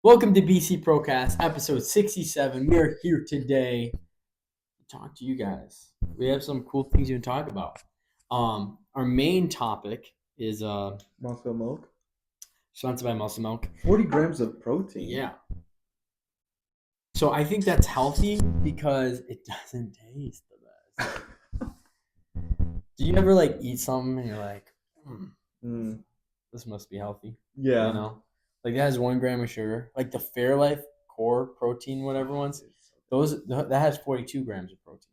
Welcome to BC Procast, episode 67. We are here today to talk to you guys. We have some cool things to talk about. Our main topic is Muscle milk. sponsored by Muscle Milk. 40 grams of protein. Yeah. So I think that's healthy because it doesn't taste the best. Do you ever eat something and you're like, this must be healthy? Yeah. You know? Like that has 1 gram of sugar. Like the Fairlife Core Protein, whatever ones. That has 42 grams of protein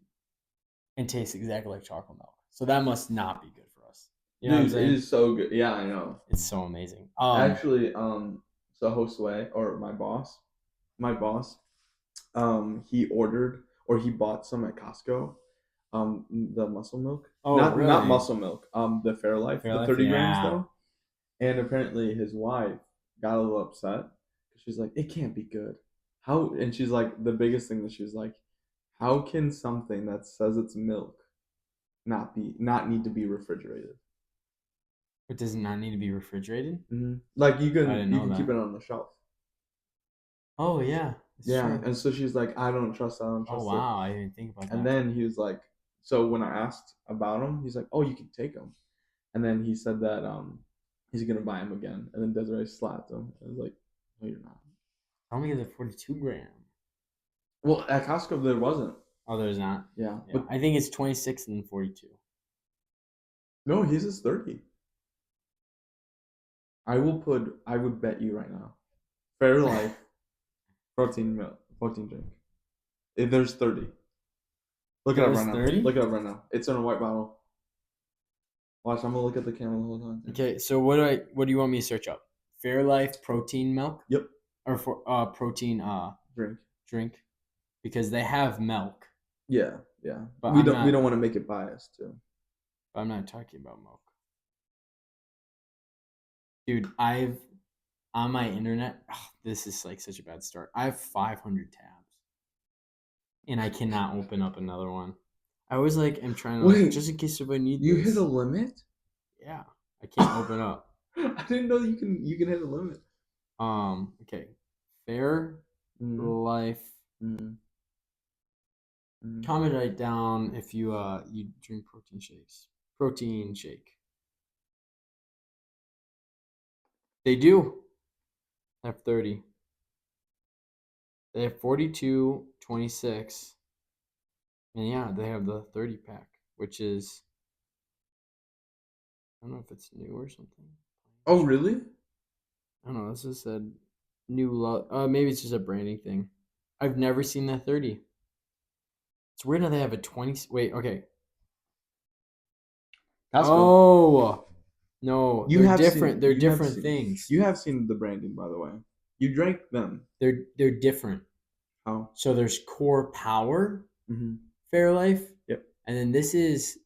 and tastes exactly like chocolate milk. So that must not be good for us. You know Dude, what I'm saying? it is so good. Yeah, I know. It's so amazing. Actually, so Josue, or my boss, he ordered or he bought some at Costco. The muscle milk. Oh, not really? not muscle milk. The Fairlife, the Fairlife, 30 grams yeah. though. And apparently his wife got a little upset. She's like, it can't be good. How? And she's like, the biggest thing that she's like, how can something that says it's milk not need to be refrigerated? It does not need to be refrigerated. Mm-hmm. Like you I didn't know can that. keep it on the shelf. Oh yeah, it's Yeah, true. and so she's like, I don't trust it. Oh wow, I didn't think about that. And then he was like, so when I asked about him, he's like, oh, you can take them. And then he said that he's gonna buy him again. And then Desiree slapped him. I was like, no, you're not. Tell me the 42 gram. Well, at Costco there wasn't. Oh, there's not. Yeah, but I think it's 26 and 42. No, his is 30. I would bet you right now, Fairlife protein drink. If there's 30. Look it up right now. 30? Look it up right now. It's in a white bottle. Watch, I'm gonna look at the camera the whole time. Okay, so what do you want me to search up? Fairlife protein milk? Yep. Or for protein drink, because they have milk. Yeah. But we don't want to make it biased too. But I'm not talking about milk. Dude, I've on my internet. This is like such a bad start. I have 500 tabs, and I cannot open up another one. I always am trying to just in case if I need. You hit a limit? Yeah, I can't open up. I didn't know you can hit a limit. Okay, Fairlife. Comment right down if you drink protein shakes. Protein shake. They do have 30. They have 42, 26. And yeah, they have the 30 pack, which is, I don't know if it's new or something. Oh, really? I don't know. This just said new. Maybe it's just a branding thing. I've never seen that 30. It's weird how they have a 20. Wait, okay. Costco. Oh, no. They're different. They're different things. You have seen the branding, by the way. You drank them. They're different. Oh. So there's Core Power, Fairlife. Yep. And then this is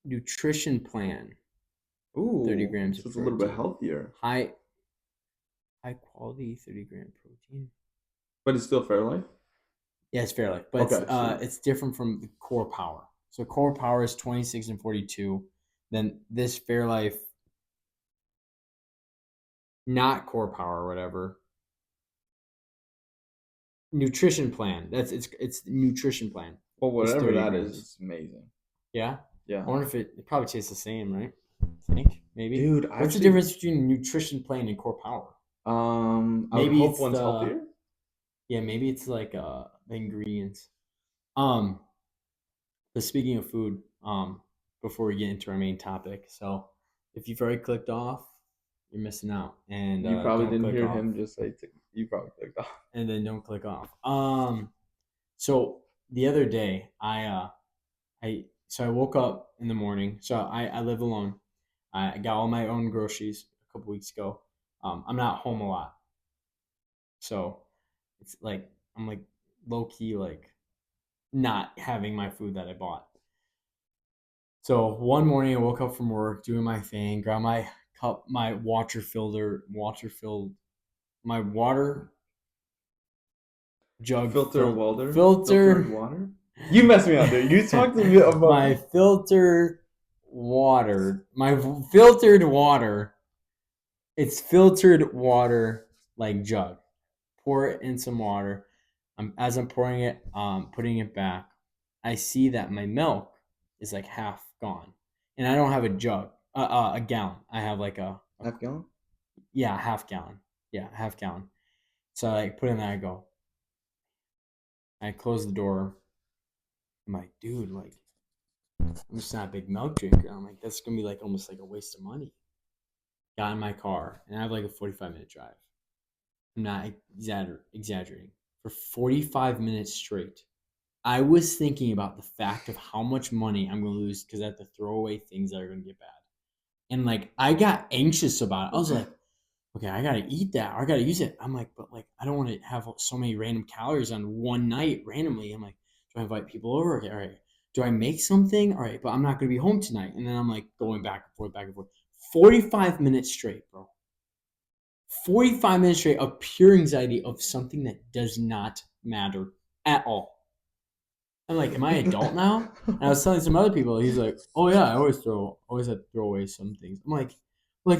Nutrition Plan. Ooh. 30 grams of protein. It's a little bit healthier. High quality 30 gram protein. But it's still Fairlife? Yeah, it's Fairlife. But it's different from the Core Power. So Core Power is 26 and 42. Then this Fairlife, not Core Power or whatever. Nutrition Plan. It's Nutrition Plan. Well, whatever that is, it's amazing. Yeah? Yeah. I wonder if it probably tastes the same, right? I think maybe. Dude, what's the difference between Nutrition Plan and Core Power? Maybe I would hope one's healthier. Yeah, maybe it's the ingredients. But speaking of food, before we get into our main topic, so if you've already clicked off, you're missing out. And you probably didn't hear him just say you probably clicked off. And then don't click off. So the other day I woke up in the morning. So I live alone. I got all my own groceries a couple weeks ago. I'm not home a lot. So it's I'm low key not having my food that I bought. So one morning I woke up from work, doing my thing, grabbed my cup, my water jug filtered water. You messed me up, dude. You talked to me about my filtered water It's filtered water like jug. Pour it in some water. As I'm pouring it, putting it back, I see that my milk is like half gone, and I don't have a jug, a gallon. I have like a Half gallon? yeah, half gallon. Yeah, half gallon. So I like put in there. I go. I close the door. I'm like, dude, like I'm just not a big milk drinker. I'm like, that's gonna be like almost like a waste of money. Got in my car and I have like a 45-minute drive. I'm not exaggerating. For 45 minutes straight, I was thinking about the fact of how much money I'm going to lose because I have to throw away things that are going to get bad. And like, I got anxious about it. I was like, okay, I got to eat that. Or I got to use it. I'm like, but like, I don't want to have so many random calories on one night randomly. I'm like, do I invite people over? Okay, all right. Do I make something? All right, but I'm not going to be home tonight. And then I'm like going back and forth, back and forth. 45 minutes straight, bro. 45 minutes straight of pure anxiety of something that does not matter at all. I'm like, am I adult now? And I was telling some other people, he's like, oh yeah, I always had to throw away some things. I'm like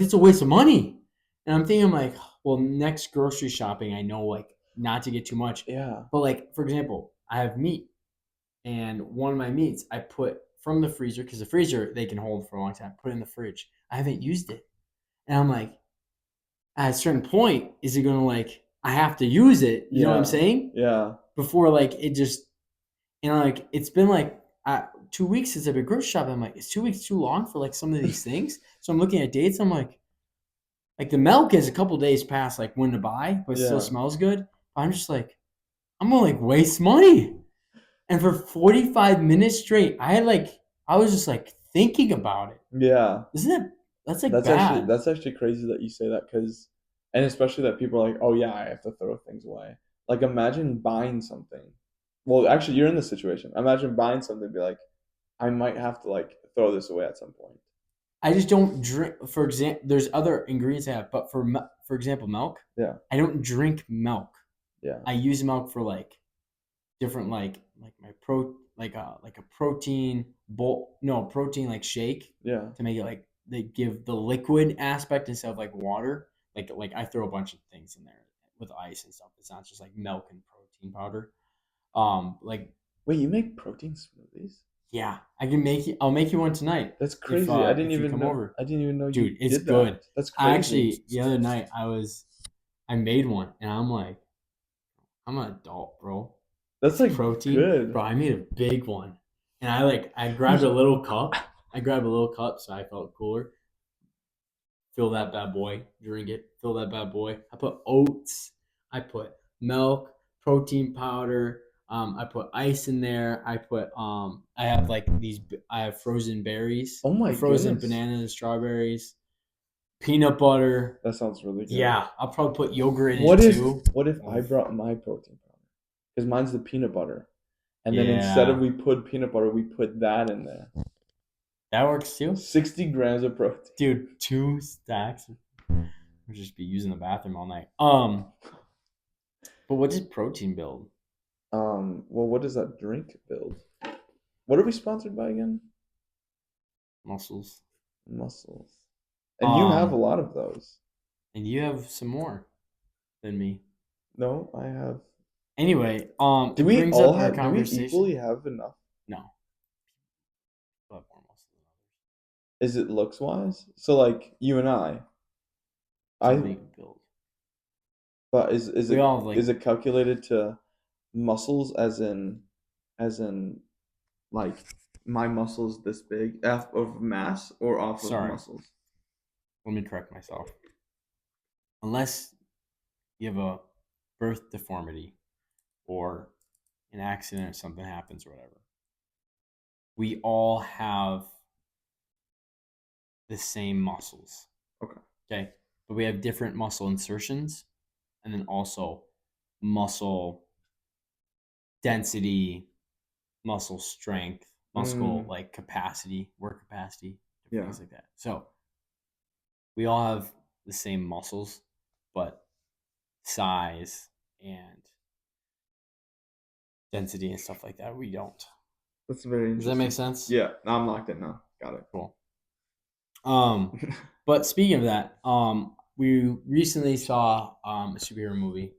it's a waste of money. And I'm thinking, I'm like, well, next grocery shopping, I know like not to get too much. Yeah. But like, for example, I have meat, and one of my meats I put from the freezer because the freezer they can hold for a long time. Put it in the fridge. I haven't used it, and I'm like, at a certain point, is it gonna like I have to use it? You know what I'm Yeah. saying? Yeah. Before like it just like it's been like 2 weeks since I've been grocery shopping. I'm like, is 2 weeks too long for like some of these things? So I'm looking at dates. I'm like the milk is a couple days past like when to buy, but it still Yeah. smells good. I'm just like, I'm gonna like waste money. And for 45 minutes straight, I was just like thinking about it. Yeah. Isn't that that's like bad? That's actually crazy that you say that because, and especially that people are like, oh yeah, I have to throw things away. Like imagine buying something. Well, actually, you're in this situation. Imagine buying something, and be like, I might have to like throw this away at some point. I just don't drink. For example, there's other ingredients I have, but for example, milk. Yeah. I don't drink milk. Yeah. I use milk for like different like my like a protein bowl, no protein like shake Yeah. to make it like they give the liquid aspect instead of like water. Like I throw a bunch of things in there with ice and stuff. It's not just like milk and protein powder. Like Wait, you make protein smoothies? yeah, I can make you. I'll make you one tonight That's crazy. I didn't if you even come know. over, I didn't even know you dude. It's did good. that. That's I crazy. actually the other night I made one and I'm like I'm an adult, bro. That's It's like protein, good. bro. I made a big one, and I You grabbed a little cup. I grabbed a little cup, so I felt cooler. Fill that bad boy, drink it. Fill that bad boy. I put oats. I put milk, protein powder. I put ice in there. I have like these. I have frozen berries, Oh my frozen goodness. bananas, strawberries, peanut butter. That sounds really good. Yeah, I'll probably put yogurt in it too. What if I Oh, brought my protein powder? Because mine's the peanut butter. And then instead of yeah, we put peanut butter, we put that in there. that works too. 60 grams of protein. Dude, 2 stacks. We'll just be using the bathroom all night. But what does protein build? Well, what does that drink build? What are we sponsored by again? Muscles. Muscles. And you have a Um, lot of those. and you have some more than me. No, I have. Anyway, it brings up our Do we conversation. equally have enough? No, people have more muscle than others. Is it looks wise? So like you and I, Something you can build. but We all have like. is it calculated to muscles as in like my muscles this big off of mass or off of Sorry, muscles? let me correct myself. Unless you have a birth deformity or an accident or something happens or whatever, we all have the same muscles. Okay. Okay. But we have different muscle insertions and then also muscle density, muscle strength, muscle Mm, like capacity, work capacity, different yeah. things like that. So we all have the same muscles, but size and density and stuff like that, we don't. That's very Does that make interesting. sense? Yeah, I'm locked in now. Got it. Cool. Um, but speaking of that, we recently saw a superhero movie.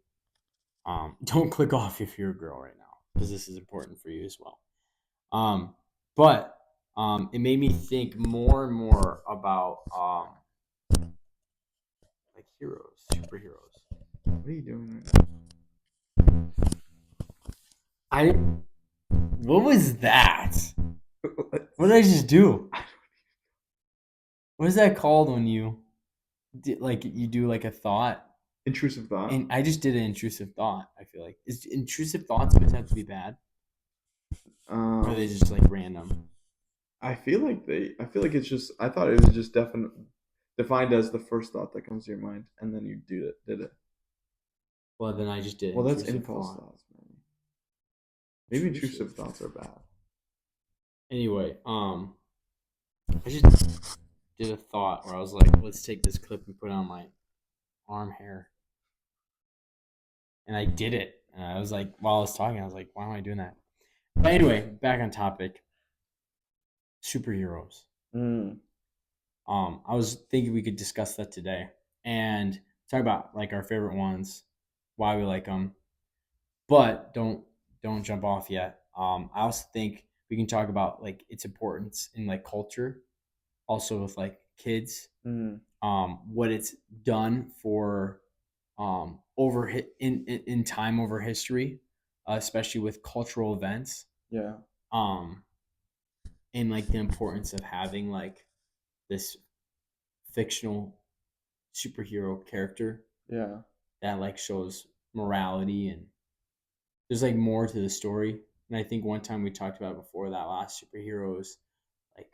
Don't click off if you're a girl right now, because this is important for you as well. Um, but it made me think more and more about like heroes, superheroes. What are you doing right I What was that? now? What did I just do? What is that called when you like you do like a thought? Intrusive thought. And I just did an intrusive thought. I feel like is intrusive thoughts always have to be bad, or are they Um, just like random? I feel like it's just. I thought it was just defined as the first thought that comes to your mind, and then you did it. Well, then I just did Well, that's intrusive impulse thought. thoughts, man. Maybe Intrusive. intrusive thoughts are bad. Anyway, I just did a thought where I was like, let's take this clip and put it on my arm hair, and I did it. And I was like, while I was talking, I was like, why am I doing that? But anyway, back on topic. Superheroes. Mm, I was thinking we could discuss that today and talk about like our favorite ones, why we like them, but don't jump off yet. I also think we can talk about like its importance in like culture, also with like kids, mm, what it's done for over in time over history, especially with cultural events, yeah, um, and like the importance of having like this fictional superhero character yeah. that like shows morality and there's like more to the story. And I think one time we talked about before that last superheroes like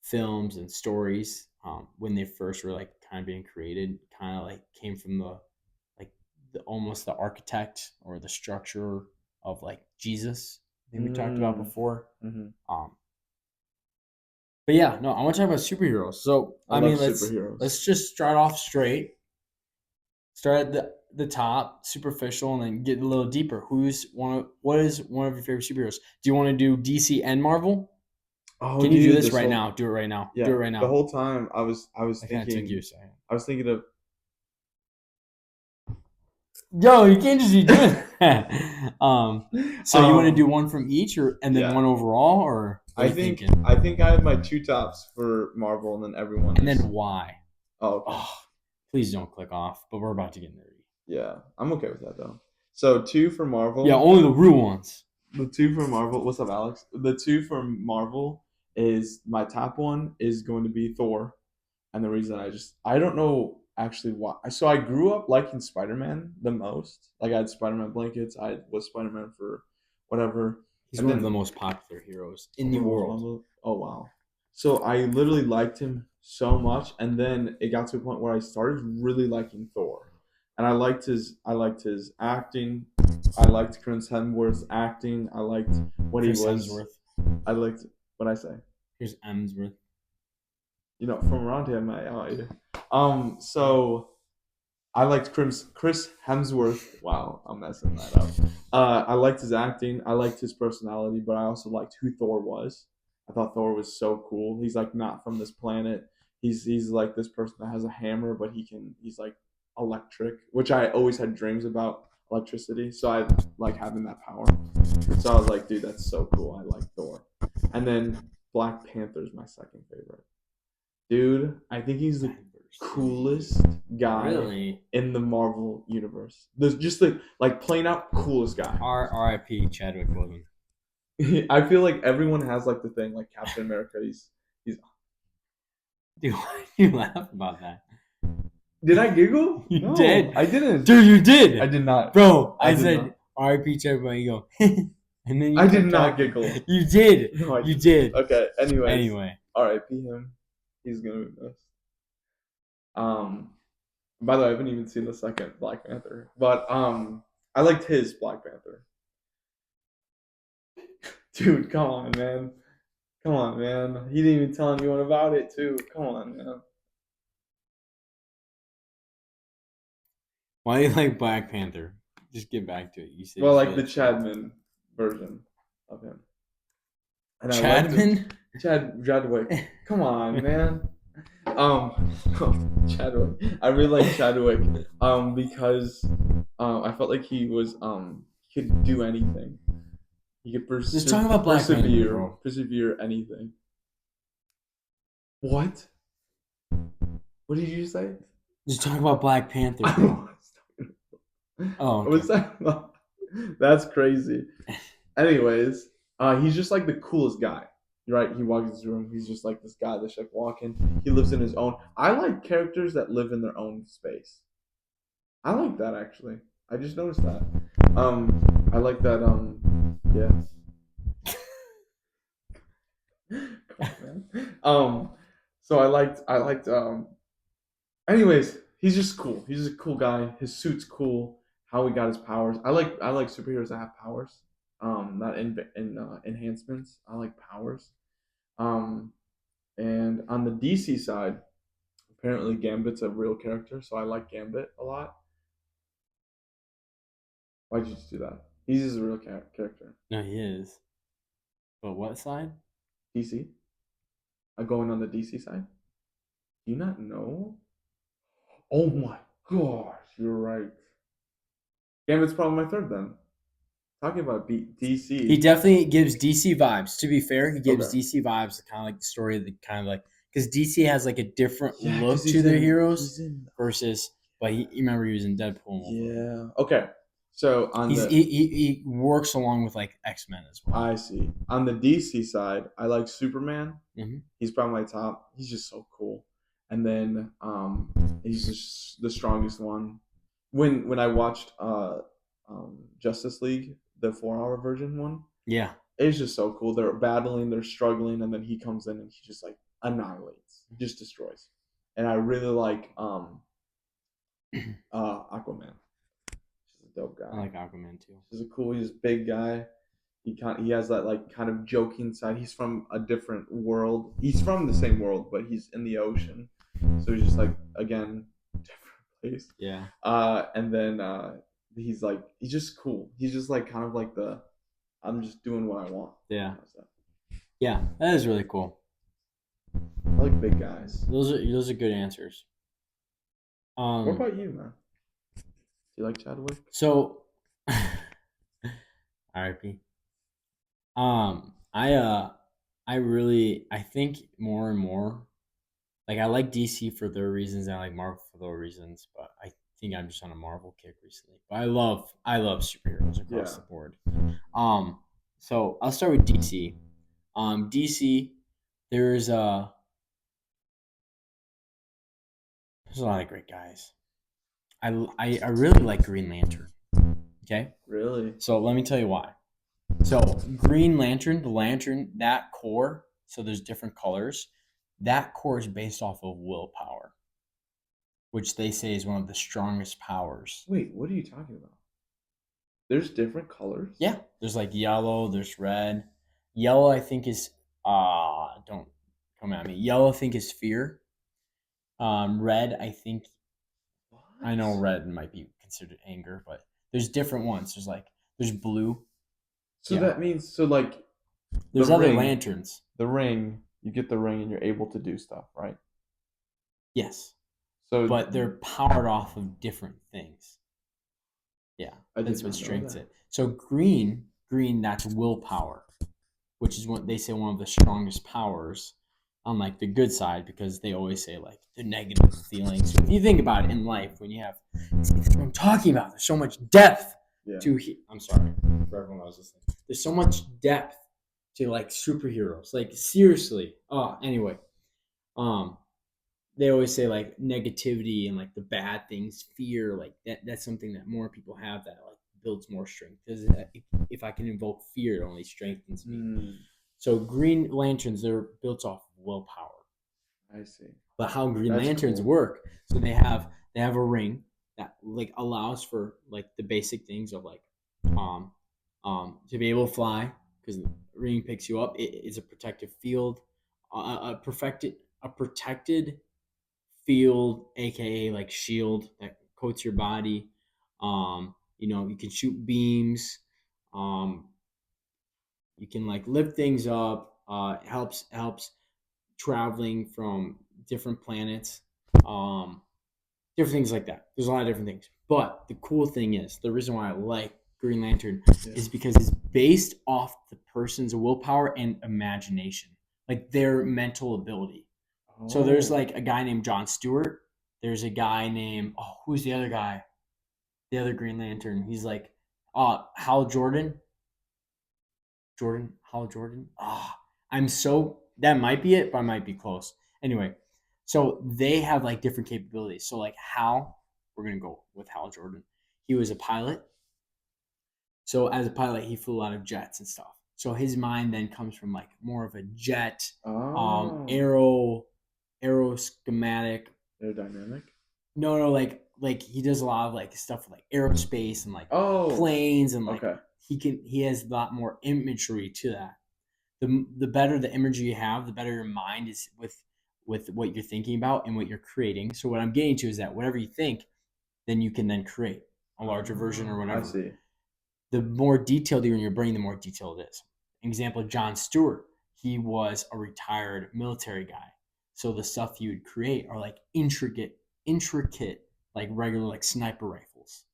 films and stories when they first were like kind of being created, kind of like came from the like the almost the architect or the structure of like Jesus. I think we talked about Mm, before. mm-hmm. Um, but yeah, no, I want to talk about superheroes. So I I love mean, let's superheroes. just start off straight. Start at the top, superficial, and then get a little deeper. What is one of your favorite superheroes? Do you want to do DC and Marvel? Oh, Can you do dude, this this right whole now? Do it right now. Do it yeah, right the now. whole time I kind of took you a second. I was thinking of Yo, you can't just be doing that. So you want to do um one from each, or and then yeah. one overall, or what are you thinking? I think I have my two tops for Marvel, and then everyone And is. then why? Oh, okay. Oh, please don't click off. But we're about to get nerdy. Yeah, I'm okay with that though. So two for Yeah, Marvel. only the real ones. The two for Marvel. What's up, Alex? The two from Marvel is my top one is going to be Thor, and the reason I don't know actually why. So I grew up liking Spider Man the most. Like I had Spider Man blankets. I was Spider Man for whatever, He's and one of the then most popular heroes in the one of the most world. popular. Oh wow! So I literally liked him so much, and then it got to a point where I started really liking Thor, and I liked his acting. I liked Chris Hemsworth's acting. I liked what he Chris was. Hemsworth. I liked what I say. Here's Emsworth. You know, from around here, mate. So I liked Chris Hemsworth. Wow, I'm messing that up. I liked his acting. I liked his personality, but I also liked who Thor was. I thought Thor was so cool. He's like not from this planet. He's like this person that has a hammer, but he's like electric, which I always had dreams about electricity. So I like having that power. So I was like, dude, that's so cool. I like Thor. And then Black Panther is my second favorite. Dude, I think he's the coolest guy Really? in the Marvel universe. There's just like plain out coolest guy. R.I.P. Chadwick Boseman. I feel like everyone has like the thing like Captain America. He's. Dude, why do you laugh about that? Did I giggle? You No, did. I didn't. Dude, you did. I did not. Bro, I I did said not. R.I.P. Chadwick Boseman. You go, and then I you did kept not talking. giggle. You did. No, I You didn't. did. Okay. Anyways, Anyway, R.I.P. him. He's gonna be missed. Um. By the way, I haven't even seen the second Black Panther, but I liked his Black Panther. Dude, come on, man. Come on, man. He didn't even tell anyone about it, too. Come on, man. why do you like Black Panther? Just get back to it. You said Well, you like feel the it's good. Chadman version of him. And I liked him. Chadman? Chadwick. Come on, man. Chadwick. I really like Chadwick. Because I felt like he could do anything. He could Just talking about Black Panther, bro. persevere anything. What? What did you say? Just talking about Black Panther, I bro. was Oh, okay. What's that about? That's crazy. Anyways, he's just like the coolest guy, right? He walks in this room. He's just like this guy that's like walking. He lives in his own. I like characters that live in their own space. I like that actually. I just noticed that. I like that. Yeah. Come on, man. So I liked. Anyways, he's just cool. He's just a cool guy. His suit's cool. How he got his powers. I like superheroes that have powers. Not enhancements. I like powers. Um, and on the DC side, apparently Gambit's a real character, so I like Gambit a lot. Why'd you just do that? He's just a real character. No, he is. But what side? DC. I'm going on the DC side. Do you not know? Oh my gosh, you're right. Gambit's probably my third then. Talking about He DC. definitely gives DC vibes. To be fair, he gives Okay. DC vibes, kind of like the story of the kind of like because DC has like a different Yeah, because look to their heroes he's in. versus. But you remember he was in Deadpool and Wolverine. Yeah. Okay. So on He's the he works along with like X-Men as well. I see. On the DC side, I like Superman. Hmm. He's probably my top. He's just so cool. And then he's just the strongest one. When I watched Justice League, the 4 hour version one, Yeah, it's just so cool. They're battling, they're struggling, and then he comes in and he just like annihilates, just destroys. And I really like Aquaman. He's a dope I guy. like Aquaman too. He's a cool. He's a big guy. He has that like kind of joking side. He's from a different world. He's from the same world, but he's in the ocean. So he's just like again different place. Yeah, And then he's just cool. He's just like kind of like the I'm just doing what I want. yeah, Kind of stuff. yeah. That is really cool. I like big guys. Those are good answers. What Um, about you, man? Do you like Chadwick? so R.I.P. I really I think more and more like I like DC for their reasons and I like Marvel for their reasons, but I think I'm just on a Marvel kick recently. But I love superheroes across Yeah. the board. Um, so I'll start with DC. DC, there's there's a lot of great guys. I really like Green Lantern. Okay, Really? so let me tell you why. So Green Lantern, the lantern, that core. So there's different colors. That core is based off of willpower, which they say is one of the strongest powers. Wait, what are you talking about? There's different colors. Yeah, there's like yellow, there's red. Yellow, I think is don't come at me. Yellow, I think is fear. Red, I think I know What? red might be considered anger, but there's different ones. There's blue. So Yeah, that means so like the there's other ring, lanterns. the ring, you get the ring and you're able to do stuff, right? Yes, So but they're powered off of different things. Yeah, I did that's what not know strengthens that. it. So green, that's willpower, which is what they say one of the strongest powers on like the good side because they always say like the negative feelings. If you think about it in life, when you have, see, that's what I'm talking about. There's so much depth Yeah. to. I'm sorry for everyone that was listening. There's so much depth to like superheroes. Like seriously. Anyway, um, they always say like negativity and like the bad things, fear, like that's something that more people have that like builds more strength. Because if I can invoke fear, it only strengthens me. Mm, So Green Lanterns, they're built off of willpower. I see. But how Green That's Lanterns cool. work? So they have a ring that like allows for like the basic things of like um to be able to fly because the ring picks you up. It's a protective field, a protected field, aka like shield that coats your body. You can shoot beams. Um, you can like lift things up. It helps traveling from different planets, um, different things like that. There's a lot of different things. But the cool thing is, the reason why I like Green Lantern Yeah. is because it's based off the person's willpower and imagination, like their mental ability. So there's Oh. like a guy named John Stewart. There's a guy named who's the other guy? The other Green Lantern. He's like Hal Jordan. Hal Jordan. I'm so that might be it, but I might be close. Anyway, so they have like different capabilities. So like Hal, we're gonna go with Hal Jordan. He was a pilot. So as a pilot, he flew a lot of jets and stuff. So his mind then comes from like more of a jet, Oh. aero schematic. Aerodynamic. No, like he does a lot of like stuff with like aerospace and like Oh. planes and like Okay. he has a lot more imagery to that. The better the imagery you have, the better your mind is with what you're thinking about and what you're creating. So what I'm getting to is that whatever you think, then you can then create a larger version or I whatever. see. The more detailed you're in your brain, the more detailed it is. Example, John Stewart, he was a retired military guy. So the stuff you would create are like intricate, like regular like sniper rifles.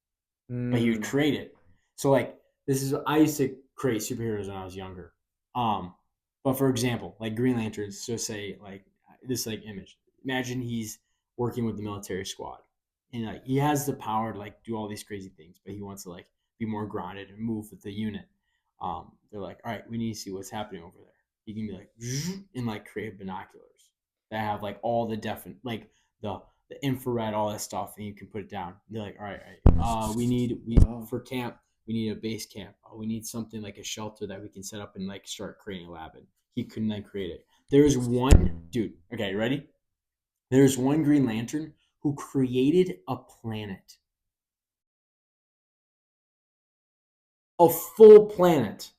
But you would Hmm. create it. So like this is I used to create superheroes when I was younger. Um, but for example, like Green Lanterns, so say like this like image. Imagine he's working with the military squad, and like he has the power to like do all these crazy things, but he wants to like be more grounded and move with the unit. They're like, all right, we need to see what's happening over there. You can be like and like create binoculars that have like all the definite like the infrared, all that stuff, and you can put it down. They're like, all right, we Oh. for camp, we need a base camp. We need something like a shelter that we can set up and like start creating a lab in. He couldn't then create it. There's one dude. Okay, ready? There's one Green Lantern who created a planet, a full planet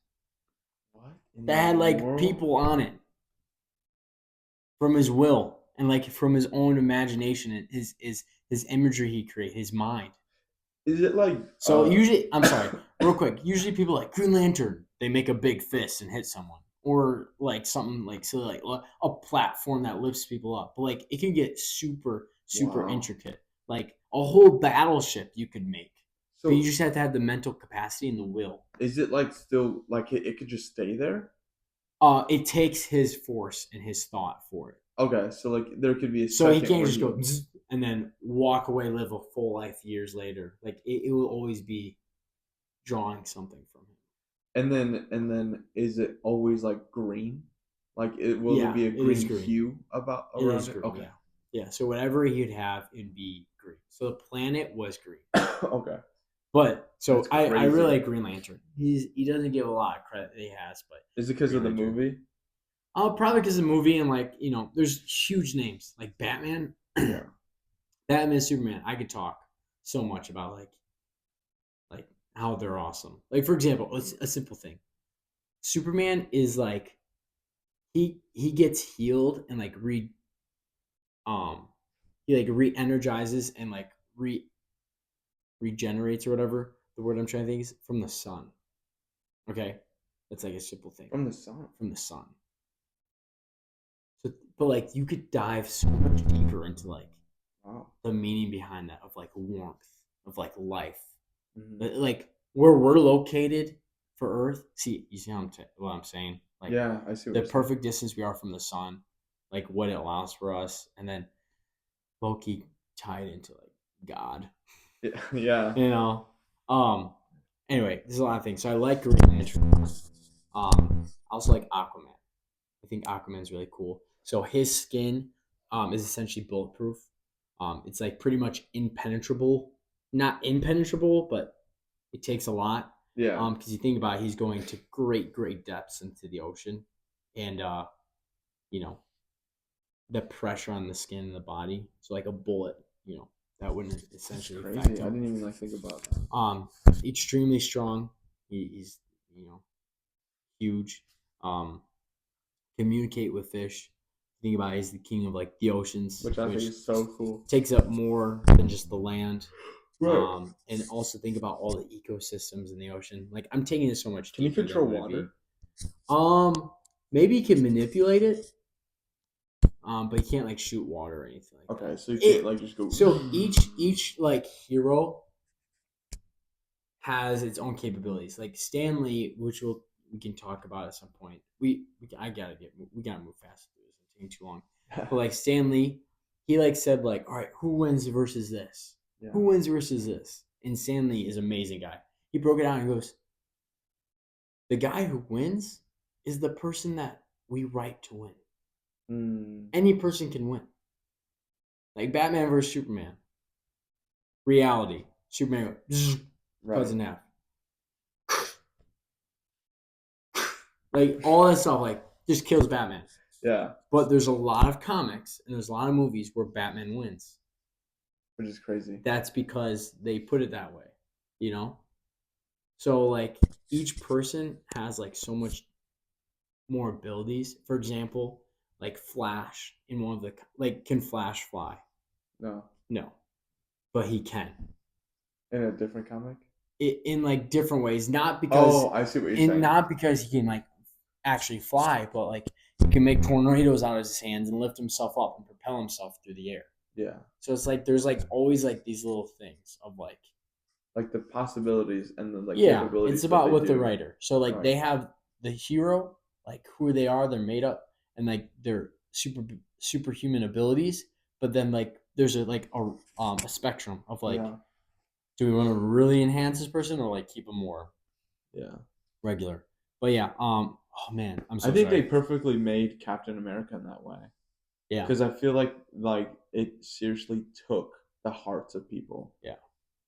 What in that the had like world? people on it from his will and like from his own imagination and his imagery he created, his mind. Is it like So usually, I'm sorry, real quick. Usually, people like Green Lantern. They make a big fist and hit someone, or like something like so like a platform that lifts people up. But like it can get super wow. intricate. Like a whole battleship you could make, but you So just have to have the mental capacity and the will. is it like still like it could just stay there? It takes his force and his thought for it. Okay, so like there could be a So he second can't where just he go and then walk away, live a full life years later. Like it will always be drawing something from him. and then is it always like green? Like it will there Yeah, be a it is green green. hue about It is around it? green, Okay. yeah. Yeah, so whatever he'd have, it'd be green. So the planet was green. Okay. But That's so I really crazy. like Green Lantern. He doesn't give a lot of credit that he has, but Is it because of Green the Lantern. movie? Probably because of the movie and like there's huge names like Batman, Yeah. Batman, Superman. I could talk so much about like how they're awesome. Like for example, it's a simple thing. Superman is like he gets healed and like um he like re-energizes and like regenerates or whatever the word I'm trying to think is from the sun. Okay, that's like a simple thing From the sun. from the sun. So, but like you could dive so much deeper into like Wow. the meaning behind that of like warmth of like life, Hmm. like where we're located for Earth. See, you see what I'm saying? Like Yeah, I see what the you're saying. perfect distance we are from the sun, like what it allows for us, and then Loki tied into like God. Yeah. Yeah. You know. Um. Anyway, there's a lot of things. So I like Green Lantern. I also like Aquaman. I think Aquaman's really cool. So his skin is essentially bulletproof. It's like pretty much impenetrable. Not impenetrable, but it takes a lot. Yeah. Because you think about it, he's going to great depths into the ocean, and you know, the pressure on the skin and the body. So like a bullet, that wouldn't That's essentially affect crazy. I him. didn't even like think about that. Um, Extremely strong. He's you know huge. Um, Communicate with fish. Think about it, he's the king of like the oceans, Which I think which is so cool. takes up more than just the land. Right. And also think about all the ecosystems in the ocean. Like I'm taking this so much Can you deeper than control I'm gonna be. water? Um, Maybe you can manipulate it. but he can't like shoot water or anything like that. Okay, so you can't It like just go. so each like hero has its own capabilities. Like Stanley, which we can talk about at some point. We gotta move fast through this. It's taking too long. But like Stanley, he like said like, all right, who wins versus this? Yeah. Who wins versus this? And Stanley is an amazing guy. He broke it down and goes, the guy who wins is the person that we write to win. Mm, Any person can win. Like Batman versus Superman. Reality. Superman goes, cuts right. in half. Like all that stuff, like just kills Batman. Yeah, But there's a lot of comics and there's a lot of movies where Batman wins. which is crazy. That's because they put it that way, you know? So like each person has like so much more abilities. For example, like Flash in one of the like can Flash fly? No, No, but he can. in a different comic. In like different ways, not because Oh, I see what you're in saying. not because he can like actually fly, but like he can make tornadoes out of his hands and lift himself up and propel himself through the air. Yeah, So it's like there's like always like these little things of like like the possibilities and the like yeah, it's capabilities that about they with the do. writer. So like Right. they have the hero, like who they are, they're made up, and like their superhuman abilities. But then like there's a spectrum of like, Yeah. do we want to really enhance this person or like keep them more Yeah. regular? But yeah, oh man, I'm I so think they sorry. perfectly made Captain America in that way Yeah, because I feel like it seriously took the hearts of people. yeah,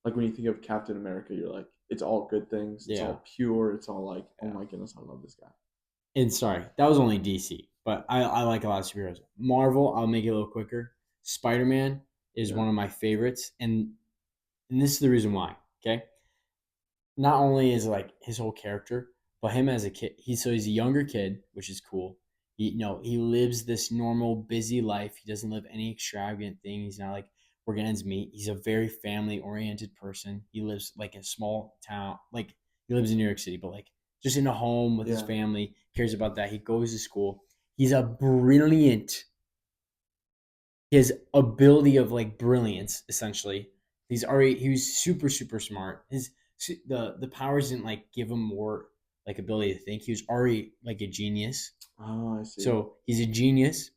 Like when you think of Captain America, you're like, it's all good things. It's yeah, all pure. It's all like, oh yeah. my goodness, I love this guy. And sorry, that was only DC, but I like a lot of superheroes. Marvel, I'll make it a little quicker. Spider Man is Yeah. one of my favorites, and this is the reason why. Okay, not only is like his whole character, but him as a kid. He's a younger kid, which is cool. He lives this normal, busy life. He doesn't live any extravagant thing. He's not like working ends meet. He's a very family oriented person. He lives like in a small town, like he lives in New York City, but like just in a home with his Yeah. family. Cares about that. He goes to school. He's a brilliant his ability of like brilliance essentially. He was super smart. The powers didn't like give him more like ability to think. He was already like a genius. Oh, I see. So he's a genius.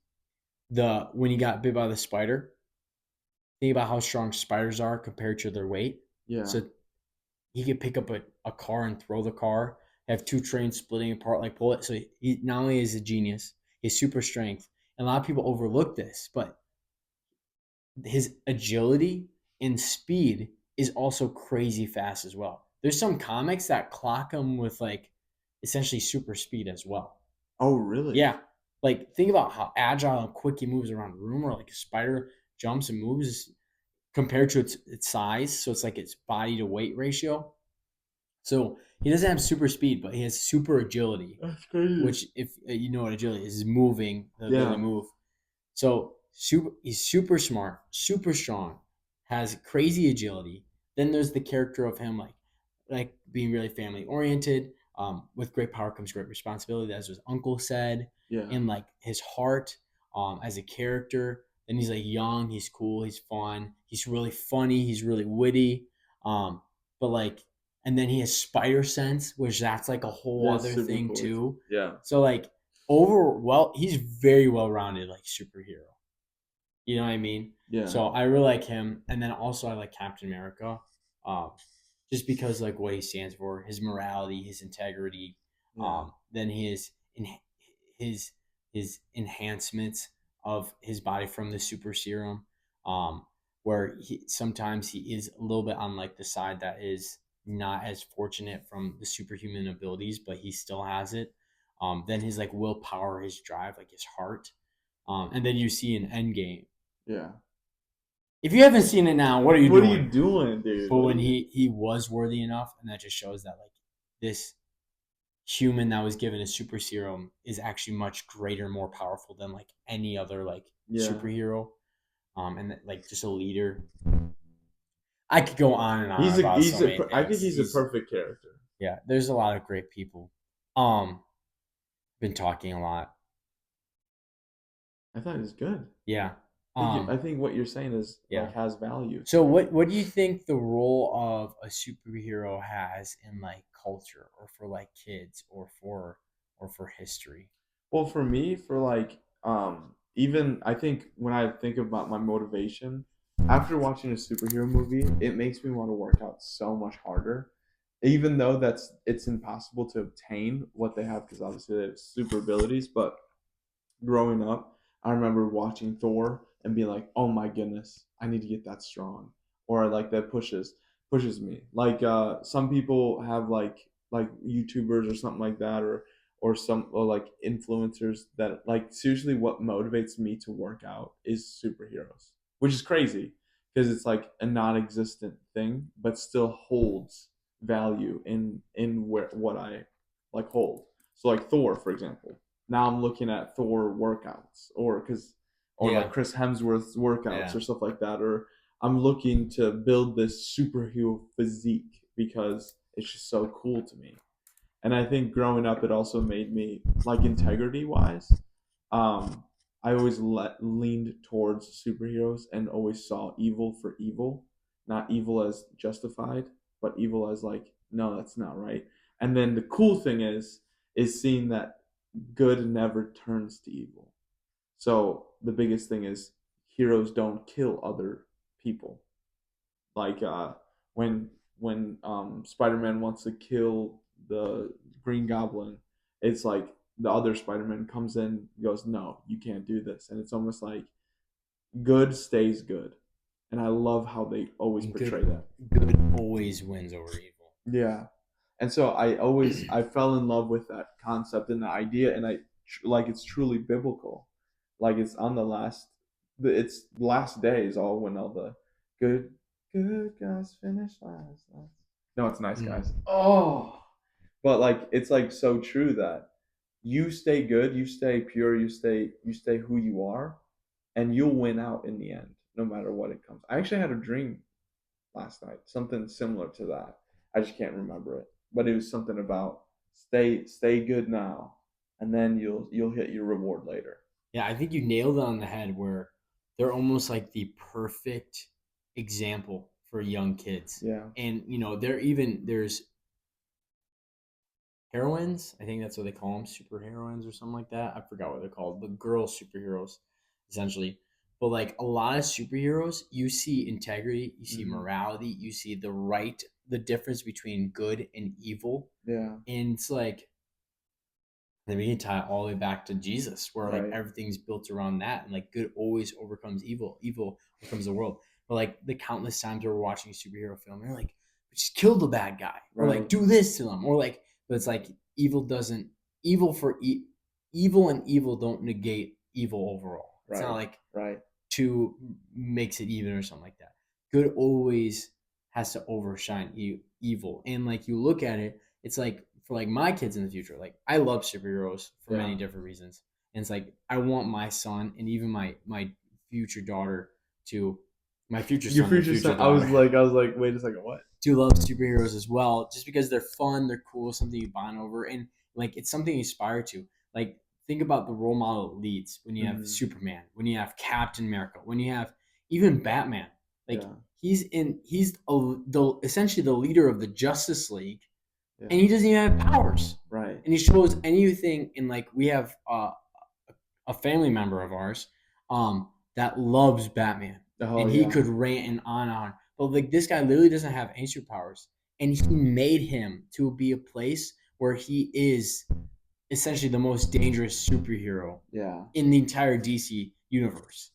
The when he got bit by the spider, think about how strong spiders are compared to their weight. Yeah. So he could pick up a car and throw the car, have two trains splitting apart, like pull it. So he not only is a genius, he's super strength. And a lot of people overlook this, but his agility and speed is also crazy fast as well. There's some comics that clock him with like essentially super speed as well. Oh, really? Yeah. Like think about how agile and quick he moves around a room or like a spider jumps and moves compared to its size. So it's like its body to weight ratio. So he doesn't have super speed, but he has super agility, That's crazy. which if you know what agility is moving, the ability to Yeah. move. So he's super smart, super strong, has crazy agility. Then there's the character of him like being really family oriented. With great power comes great responsibility, as his uncle said, Yeah. and like his heart as a character. Then he's like young, he's cool, he's fun, he's really funny, he's really witty. Um, but like, and then he has spider sense, which that's like a whole Yeah, other super thing cool. too. Yeah. So like he's very well rounded like superhero. You know what I mean? Yeah. So I really like him, and then also I like Captain America, um, just because like what he stands for, his morality, his integrity, Yeah. then his his enhancements of his body from the super serum, um, where sometimes he is a little bit on like the side that is not as fortunate from the superhuman abilities, but he still has it. Then his like willpower, his drive, like his heart, and then you see an Endgame. Yeah. If you haven't seen it now, what are you What are you doing? doing, dude? But Like, when he was worthy enough, and that just shows that like this human that was given a super serum is actually much greater, more powerful than like any other like yeah. superhero. And like just a leader. I could go on and on about so many I think things. he's a He's perfect character. yeah. There's a lot of great people. Um, been talking a lot. I thought it was good. Yeah. I think what you're saying is Yeah. like has value So to it. what do you think the role of a superhero has in like culture or for like kids or for history? Well, for me, for like even I think when I think about my motivation after watching a superhero movie, it makes me want to work out so much harder. Even though it's impossible to obtain what they have because obviously they have super abilities, but growing up, I remember watching Thor and being like, "Oh my goodness, I need to get that strong," or like that pushes me. Like some people have like YouTubers or something like that, or like influencers that like seriously, what motivates me to work out is superheroes, which is crazy because it's like a non-existent thing, but still holds value in where what I like hold. So like Thor, for example, now I'm looking at Thor workouts or like Yeah. Chris Hemsworth's workouts Yeah. or stuff like that, or I'm looking to build this superhero physique because it's just so cool to me. And I think growing up, it also made me like integrity wise. Um, I always leaned towards superheroes and always saw evil for evil, not evil as justified, but evil as like no, that's not right. And then the cool thing is seeing that good never turns to evil. So the biggest thing is heroes don't kill other people. Like when Spider-Man wants to kill the Green Goblin, it's like the other Spider-Man comes in, goes, "No, you can't do this," and it's almost like good stays good, and I love how they always And portray good that. always wins over evil. Yeah, and so I fell in love with that concept and the idea, and like it's truly biblical, like it's on the last, it's last days all when all the good good guys finish last. No, it's nice Mm. guys. Oh, but like it's like so true that you stay good, you stay pure, you stay who you are, and you'll win out in the end, no matter what it comes. I actually had a dream last night, something similar to that. I just can't remember it, but it was something about stay good now, and then you'll hit your reward later. Yeah, I think you nailed it on the head where they're almost like the perfect example for young kids. Yeah. And they're even there's heroines. I think that's what they call them, super heroines or something like that. I forgot what they're called, but girl superheroes, essentially. But like a lot of superheroes, you see integrity, you see Hmm. morality, you see the difference between good and evil, Yeah. and it's like then we can tie it all the way back to Jesus, where like Right. everything's built around that, and like good always overcomes evil, evil overcomes the world. But like the countless times we're watching a superhero film, and they're like, just kill the bad guy, or like Right. do this to them, or like, but it's like evil doesn't evil for evil and evil don't negate evil overall. It's not Right. like Right. two makes it even or something like that. Good always has to overshine evil, and like you look at it, it's like for like my kids in the future, like I love superheroes for Yeah. many different reasons, and it's like I want my son and even my future daughter to my future Your son and future future son. daughter I was like, wait a second, what? do love superheroes as well, just because they're fun, they're cool, something you bond over, and like it's something you aspire to. Like think about the role model leads when you have Hmm. Superman, when you have Captain America, when you have even Batman. Like Yeah. essentially the leader of the Justice League, and Yeah. he doesn't even have powers. Right. And he shows anything, and like we have a family member of ours that loves Batman, Oh and he yeah. could rant and on. But like this guy literally doesn't have any superpowers, and he made him to be a place where he is essentially the most dangerous superhero Yeah. in the entire DC universe.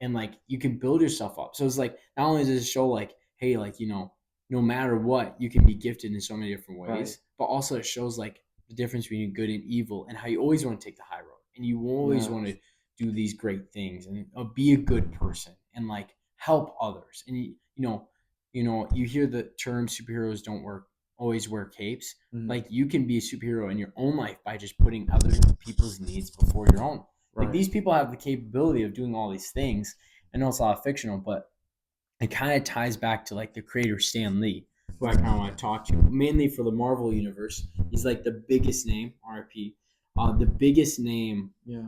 And like you can build yourself up. So it's like not only does it show like, hey, like no matter what, you can be gifted in so many different Right. ways, but also it shows like the difference between good and evil and how you always want to take the high road and you always Yeah. want to do these great things and be a good person and like help others. And you hear the term superheroes don't work always wear capes. Hmm. Like you can be a superhero in your own life by just putting other people's needs before your own. Like Right. these people have the capability of doing all these things. I know it's a lot fictional, but it kind of ties back to like the creator Stan Lee, who I kind of want to talk to, mainly for the Marvel universe. He's like the biggest name, RIP. the biggest name Yeah.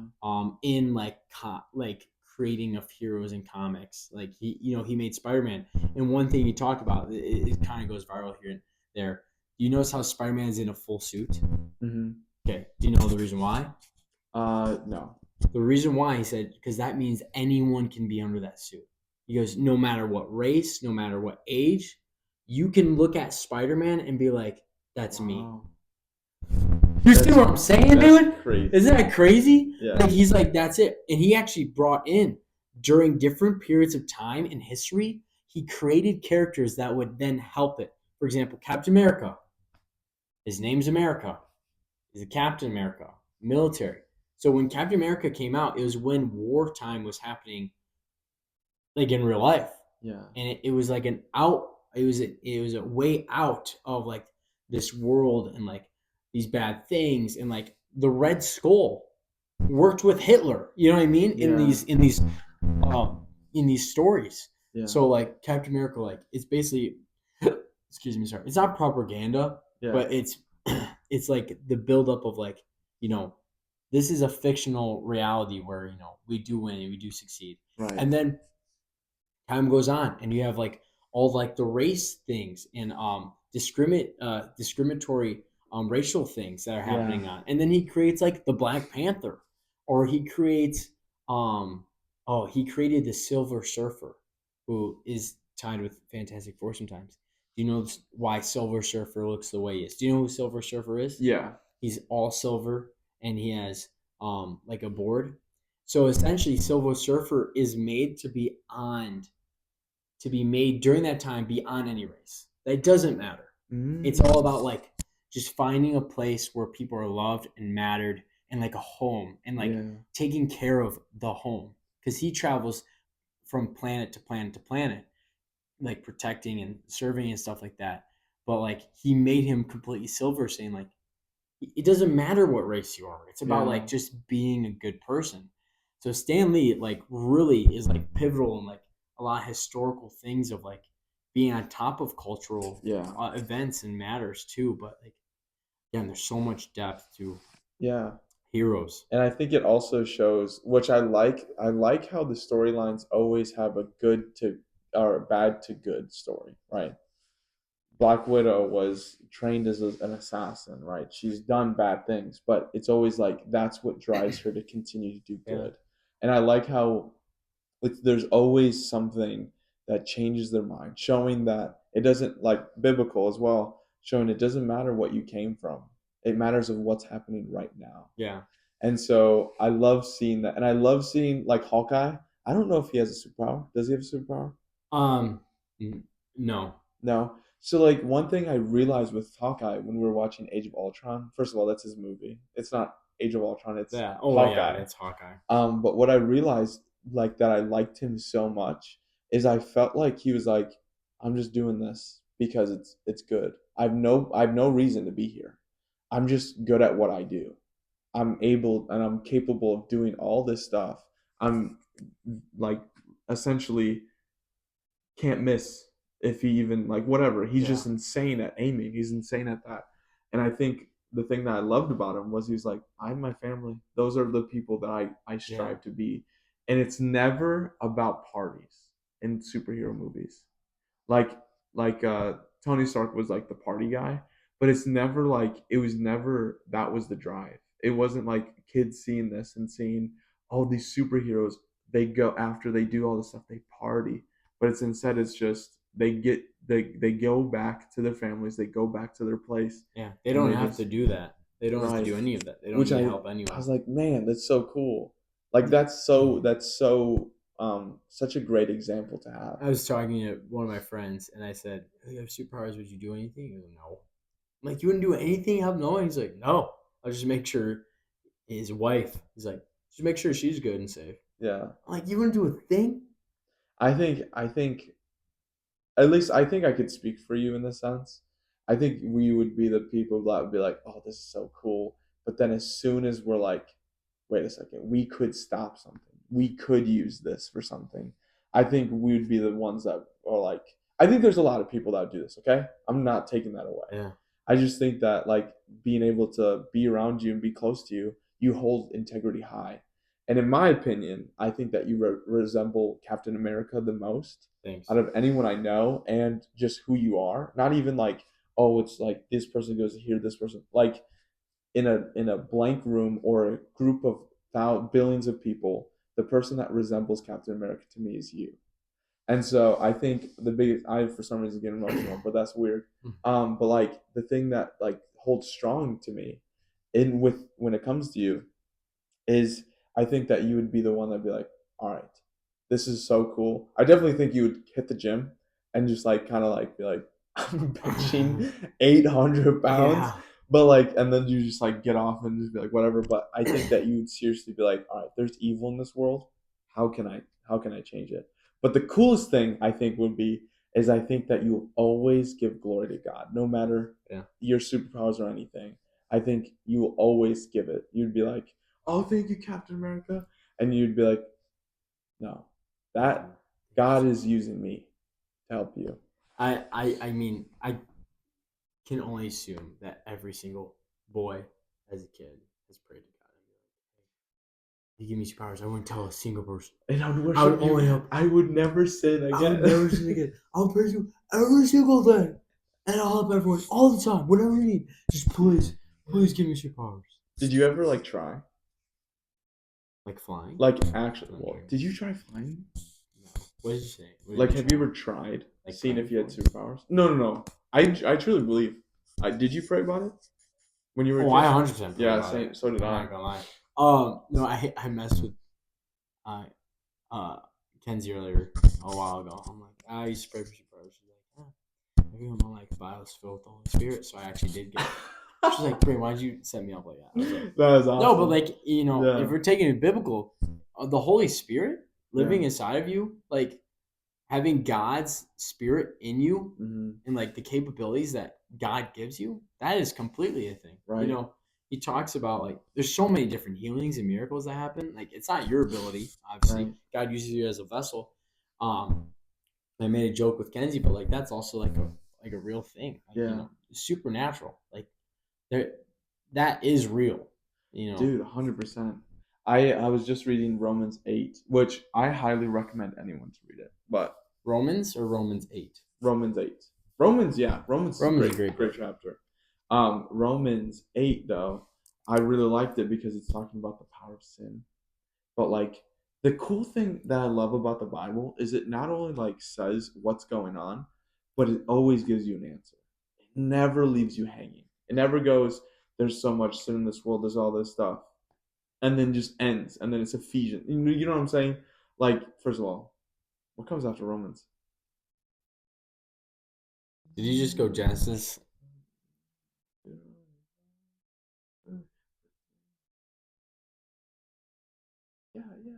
in like like creating of heroes in comics. Like he made Spider-Man. And one thing he talked about, it kind of goes viral here and there. Do you notice how Spider-Man is in a full suit? Mm-hmm. Okay. Do you know the reason why? No. The reason why, he said, because that means anyone can be under that suit. He goes, no matter what race, no matter what age, you can look at Spider-Man and be like, that's me. Wow. You see That's what I'm saying, that's dude? Isn't crazy. that crazy? Yeah. Like he's like, that's it. And he actually brought in during different periods of time in history, he created characters that would then help it. For example, Captain America. His name's America. He's a Captain America, military. So when Captain America came out, it was when wartime was happening, like in real life, Yeah. and it was like an out. It was a way out of like this world and like these bad things, and like the Red Skull worked with Hitler. You know what I mean? In Yeah. these stories. Yeah. So like Captain America, like it's basically, excuse me, sorry, it's not propaganda, Yeah. but it's like the buildup of like you know this is a fictional reality where we do win and we do succeed, Right. and then time goes on and you have like all like the race things and discriminatory racial things that are Yeah. happening on, and then he creates like the Black Panther, or he creates um he created the Silver Surfer, who is tied with Fantastic Four sometimes. Do you know why Silver Surfer looks the way he is? Do you know who Silver Surfer is? Yeah. He's all silver and he has like a board. So essentially Silver Surfer is made to be made during that time beyond any race. That doesn't matter. It's all Mm. about like just finding a place where people are loved and mattered, and like a home, and like Yeah. taking care of the home, because he travels from planet to planet to planet, like protecting and serving and stuff like that. But like he made him completely silver, saying like it doesn't matter what race you are. It's about Yeah. like just being a good person. So Stan Lee like really is like pivotal in like a lot of historical things of like being on top of cultural Yeah. events and matters too. But like again, there's so much depth to Yeah. heroes. And I think it also shows, which I like how the storylines always have a good to or bad to good story, right? Black Widow was trained as an assassin, right? She's done bad things, but it's always like that's what drives her to continue to do Yeah, good. And I like how there's always something that changes their mind, showing that it doesn't, like biblical as well, showing it doesn't matter what you came from. It matters of what's happening right now. yeah. And so I love seeing that. And I love seeing like Hawkeye. I don't know if he has a superpower. Does he have a superpower? Um, no. No. So like one thing I realized with Hawkeye when we were watching Age of Ultron, first of all, that's his movie. It's not Age of Ultron, it's Yeah. Oh yeah, Hawkeye. it's Hawkeye. But what I realized, like that I liked him so much, is I felt like he was like, I'm just doing this because it's good. I have no reason to be here. I'm just good at what I do. I'm able and I'm capable of doing all this stuff. I'm like essentially can't miss if he even like whatever. He's Yeah. just insane at aiming. He's insane at that. And I think the thing that I loved about him was he's like, I'm my family. Those are the people that I Yeah. strive to be. And it's never about parties in superhero movies. Like like Tony Stark was like the party guy, but it's never like it was never that was the drive. It wasn't like kids seeing this and seeing all these superheroes. They go after they do all this stuff, they party, but it's instead it's just they go back to their families, they go back to their place, Yeah. They and don't they have to just do that. They don't have to right. do any of that. They don't Which need help I anyone. was like, man, that's so cool. Like that's so such a great example to have. I was talking to one of my friends and I said, "Oh, you have superpowers, would you do anything?" He goes, no. I'm like, you wouldn't do anything? Help no one? He's like, no. I'll just make sure his wife, he's like, just make sure she's good and safe. Yeah. I'm like, you wouldn't do a thing? I think at least I think I could speak for you in this sense. I think we would be the people that would be like, "Oh, this is so cool." But then as soon as we're like, "Wait a second, we could stop something. We could use this for something." I think we would be the ones that are like I think there's a lot of people that would do this, okay? I'm not taking that away. Yeah. I just think that like being able to be around you and be close to you, you hold integrity high. And in my opinion, I think that you resemble Captain America the most Thanks. out of anyone I know, and just who you are. Not even like, oh, it's like this person goes to here, this person. Like in a blank room or a group of billions of people, the person that resembles Captain America to me is you. And so I think the biggest, I for some reason get emotional, but that's weird. But like the thing that like holds strong to me in with when it comes to you is I think that you would be the one that'd be like, all right, this is so cool. I definitely think you would hit the gym and just like kind of like be like, I'm benching 800 pounds. Yeah. But like, and then you just like get off and just be like, whatever. But I think that you would seriously be like, all right, there's evil in this world. How can I change it? But the coolest thing I think would be is I think that you always give glory to God, no matter Yeah. your superpowers or anything. I think you will always give it. You'd be like, oh, thank you, Captain America. And you'd be like, no, that God is using me to help you. I mean, I can only assume that every single boy as a kid has prayed to God and be like, "Hey, you give me superpowers. I wouldn't tell a single person. And I would I would worship only you. help. I would never sin I would again. never sin again. I'll praise you every single day, and I'll help everyone all the time. Whatever you need, just please give me superpowers. Did you ever like try? Like flying? Like actually, I'm well, joking. did you try flying? No. What did you say? What did Like, you have you try? ever tried Like seeing praying if you had for it? superpowers? No, no, no. I truly believe. Did you pray about it when you were a Oh, I kid? 100% pray Yeah, about it. so did I'm I. not gonna lie. No, I messed with uh uh Kenzie earlier a while ago. I'm like, I used to pray for superpowers. She's like, maybe I'm on like vials filled with the Holy Spirit, so I actually did get it. She's like, Brain, why'd you set me up like that? I was like, That is no, but awesome. like, if Yeah, we're taking it biblical, the Holy Spirit yeah. living inside of you, like having God's spirit in you Hmm. and like the capabilities that God gives you, that is completely a thing. Right, He talks about like there's so many different healings and miracles that happen. Like it's not your ability, obviously. right. God uses you as a vessel. Um, I made a joke with Kenzie, but like that's also like a real thing. Like, Yeah, supernatural. Like there that is real. You know. dude, 100%. I was just reading Romans 8, which I highly recommend anyone to read it. But Romans or Romans 8? Romans 8. Romans, yeah, Romans is a Romans is a great great book. chapter. Romans 8 though, I really liked it because it's talking about the power of sin. But like the cool thing that I love about the Bible is it not only like says what's going on, but it always gives you an answer. It never leaves you hanging. It never goes, there's so much sin in this world, there's all this stuff, and then just ends, and then it's Ephesians. You know what I'm saying? Like, first of all, what comes after Romans? Did you just go Genesis? Yeah, yeah.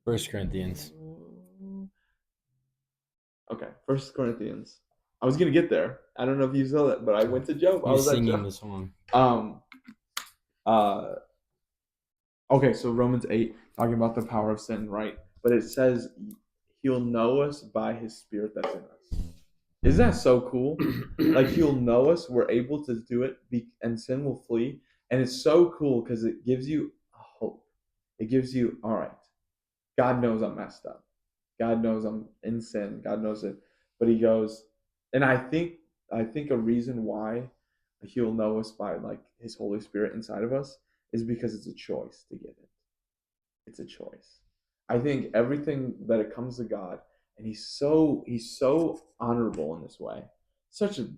First Corinthians. Okay, First Corinthians. I was gonna get there. I don't know if you saw that, but I went to Job. I He was was at singing Job. the song. Um. Uh. Okay, so Romans 8 talking about the power of sin, right? But it says he'll know us by his spirit that's in us. Isn't that so cool? Like he'll know us, we're able to do it, and sin will flee. And it's so cool because it gives you a hope. It gives you, all right, God knows I'm messed up. God knows I'm in sin. God knows it. But he goes, and I think a reason why he'll know us by like his Holy Spirit inside of us is because it's a choice to get it. It's a choice. I think everything that it comes to God, and he's so honorable in this way. Such a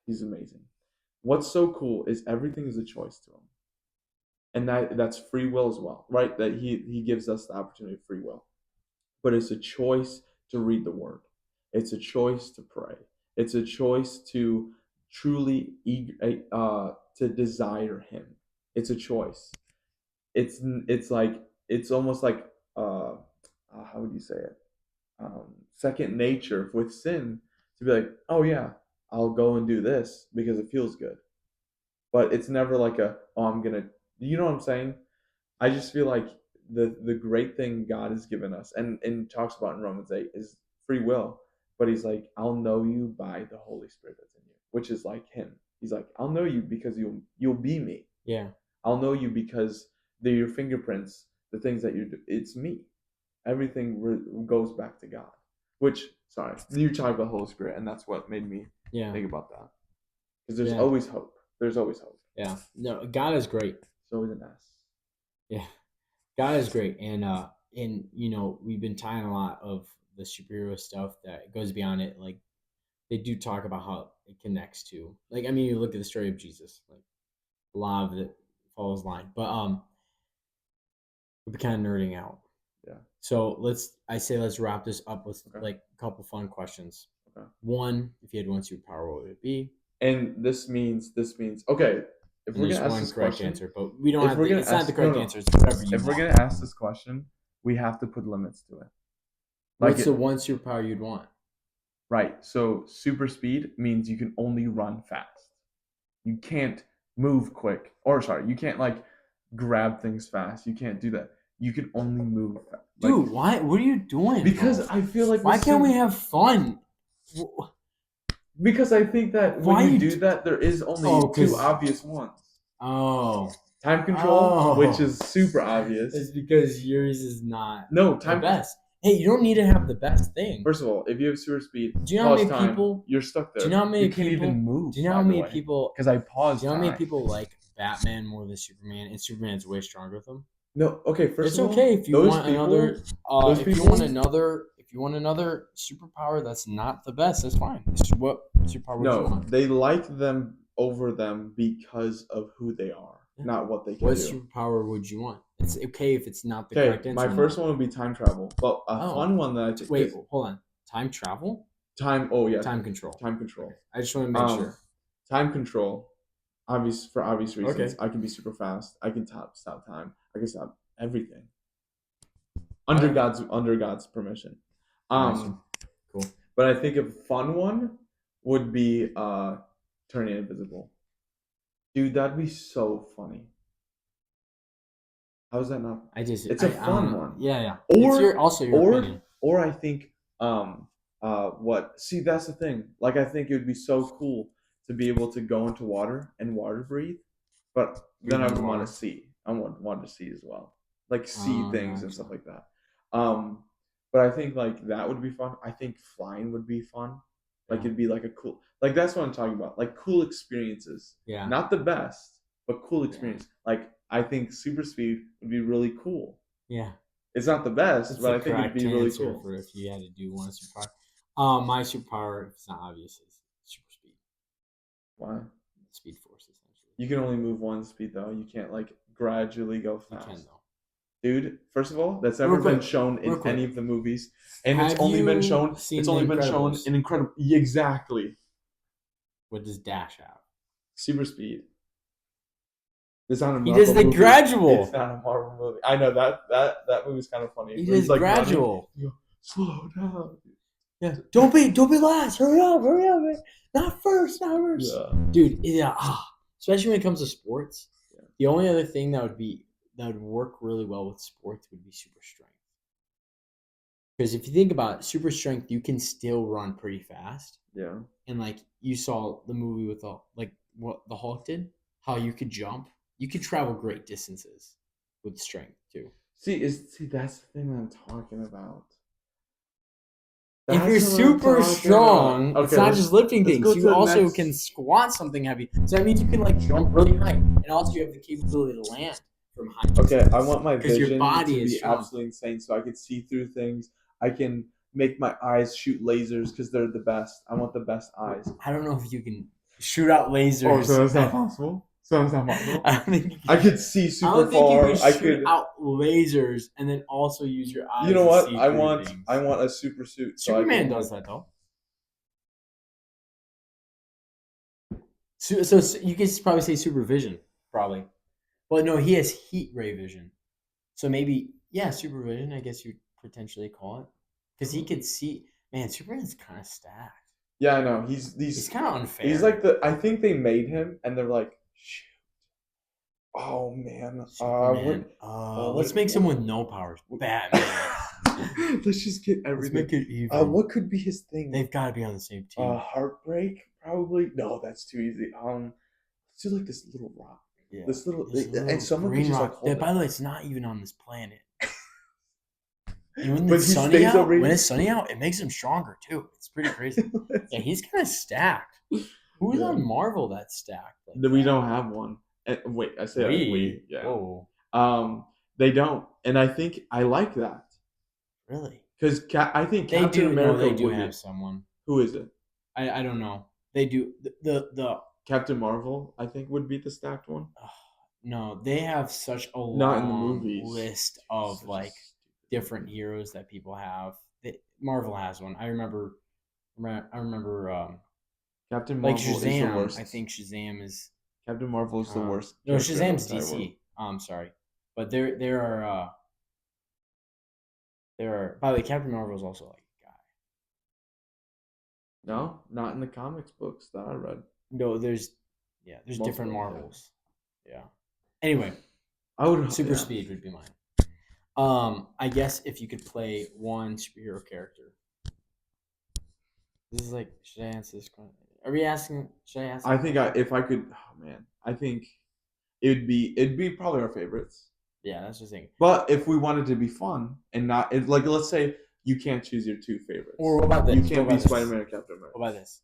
He's amazing. What's so cool is everything is a choice to him, and that's free will as well, right? That he gives us the opportunity of free will, but it's a choice to read the word. It's a choice to pray. It's a choice to truly to desire him. It's a choice. It's like it's almost like how would you say it? Second nature with sin to be like, oh yeah, I'll go and do this because it feels good. But it's never like oh I'm gonna, you know what I'm saying? I just feel like the great thing God has given us and talks about in Romans 8 is free will, but he's like, I'll know you by the Holy Spirit that's in you, which is like him. He's like, I'll know you because you'll be me. Yeah. I'll know you because they're your fingerprints, the things that you do. It's me. Everything goes back to God. Which, sorry, you talk about the Holy Spirit, and that's what made me Yeah. think about that. Because there's Yeah. always hope. There's always hope. Yeah. No, God is great. It's always an S. Yeah. God is great. And we've been tying a lot of the superhero stuff that goes beyond it. Like they do talk about how it connects to, like, I mean, you look at the story of Jesus, like a lot of it follows line. But we're kind of nerding out. Yeah. So let's wrap this up with Okay. like a couple fun questions. Okay. One, if you had one superpower, what would it be? And this means okay. If And we're there's gonna ask one this correct question, answer, but we don't if have we're to. gonna It's not the ask no correct no, answer. It's whatever you if we're want. gonna ask this question, we have to put limits to it. Like What's the one superpower you'd want? right. So super speed means you can only run fast. You can't move quick. Or sorry, you can't like grab things fast. You can't do that. You can only move fast. Like, Dude, why? What are you doing? because bro? I feel like Why can't we have fun? because I think that when Why you you? do that, there is only Oh, two cause obvious ones. oh, Time control, which oh, is super obvious. it's because yours is not No, the time. best. Hey, you don't need to have the best thing. First of all, if you have super speed Do you know how plus many time, people? you're stuck there. Do you know how many You can't people? even move. Do you know how many people? Because I paused Do you know how many time. people like Batman more than Superman, and Superman's way stronger with them? No, okay. First It's of all, okay if you those want people, another. those If you people, want another, if you want another superpower that's not the best, that's fine. What superpower would you no, want? they like them over them because of who they are, Yeah. not what they can What do. superpower would you want? It's okay if it's not the Okay, correct answer. my first one would be time travel, but a Oh, fun one that I think wait, is hold on. Time travel? time. Oh yeah, Time control. time control. Okay. I just want to make sure. Time control. For obvious reasons. Okay. I can be super fast. I can stop time. I can stop everything All right. under God's permission. Gotcha. Cool. But I think a fun one would be turning invisible. Dude, that'd be so funny. How is that not? It's a fun one. Yeah, yeah. Or It's your opinion. or I think what? See, that's the thing. Like I think it would be so cool to be able to go into water and water breathe, but then Breathe I would want underwater. to see. I want to see as well, like see things and Gotcha. stuff like that. Um, but I think like that would be fun. I think flying would be fun. Like Yeah. it'd be like a cool, like that's what I'm talking about. Like cool experiences. Yeah. Not the best, but cool experience. Like I think super speed would be really cool. Yeah. It's not the best, It's but the I think it'd correct be really answer cool. for if you had to do one superpower. My superpower, if it's not obvious, is super speed. Why? Speed force, essentially. You can only move one speed though. You can't like gradually go You fast. can though. Dude, first of all, that's Real never been quick, shown real in quick. any of the movies, and Have you seen it's The only been shown Incredibles? in incredible. Exactly, What does Dash have? super speed. It's not a He Marvel does the movie. gradual. It's not a Marvel movie. I know that movie's kind of funny. He Where does he's like running, gradual. you go, slow down. Yeah. Don't be last. Hurry up, man. Not first. Yeah. Dude, yeah. Especially when it comes to sports. Yeah. The only other thing that would work really well with sports would be super strength. Because if you think about it, super strength, you can still run pretty fast. Yeah. And like you saw the movie with what the Hulk did, how you could jump, you could travel great distances with strength too. See, that's the thing that I'm talking about. If you're That's what I'm super talking strong, about. it's Okay, not just lifting let's things. go to You the also next. can squat something heavy. So that means you can like jump really high, and also you have the capability to land from high. Okay, I want my because your vision body to is be strong. absolutely insane, so I can see through things. I can make my eyes shoot lasers because they're the best. I want the best eyes. I don't know if you can shoot out lasers. Oh, so that's not possible. So that's not possible. I don't think you can. I could see I super don't think far. you can shoot out lasers and then also use your eyes. You know to what? see I through want. things. I want a super suit. So Superman I can, does that though. So you could probably say supervision, probably. Well, no, he has heat ray vision. So maybe, yeah, supervision, I guess you'd potentially call it. Because he could see. Man, Superman's kind of stacked. Yeah, I know. He's kind of unfair. He's like I think they made him, and they're like, shoot. Oh man. Superman. Let's make someone with no powers. Batman. Let's just get Let's everything. make it even. What could be his thing? They've got to be on the same team. Heartbreak, probably. No, that's too easy. Let's do like this little rock. Yeah, This little, there's a and little someone could green just like rock. hold That, it. by the way, it's not even on this planet. And when But it's he sunny stays over out, when here. it's sunny out, it makes him stronger too. It's pretty crazy. Yeah, he's kind of stacked. Who's Yeah. on Marvel that's stacked like We that? don't have one. Wait, I say we. We. Yeah. Whoa. They don't, and I think I like that Really? because I think They Captain do. No, America they do would have be. someone. Who is it? I don't know. They do. The Captain Marvel, I think, would be the stacked one. no, they have such a Not in the long movies. list Dude, of such a like stupid different movie. heroes that people have. Marvel has one. I remember. I remember. Captain Like Marvel is the Shazam. I worst. think Shazam is. Captain Marvel is the worst No, character in the Shazam's entire world. DC. I'm sorry, but there are. By the way, Captain Marvel is also like a guy. No, not in the comics books that I read. No, there's different Multiple, yeah. Marvels. Yeah. Anyway, I would, Super yeah. Speed would be mine. I guess if you could play one superhero character. This is like, should I answer this question? Are we asking? Should I ask? I think if I could, oh man, I think it'd be probably our favorites. Yeah, that's just thing. But if we wanted to be fun and not like, let's say you can't choose your two favorites. Or what about this? You can't be Spider-Man or Captain America. What about this?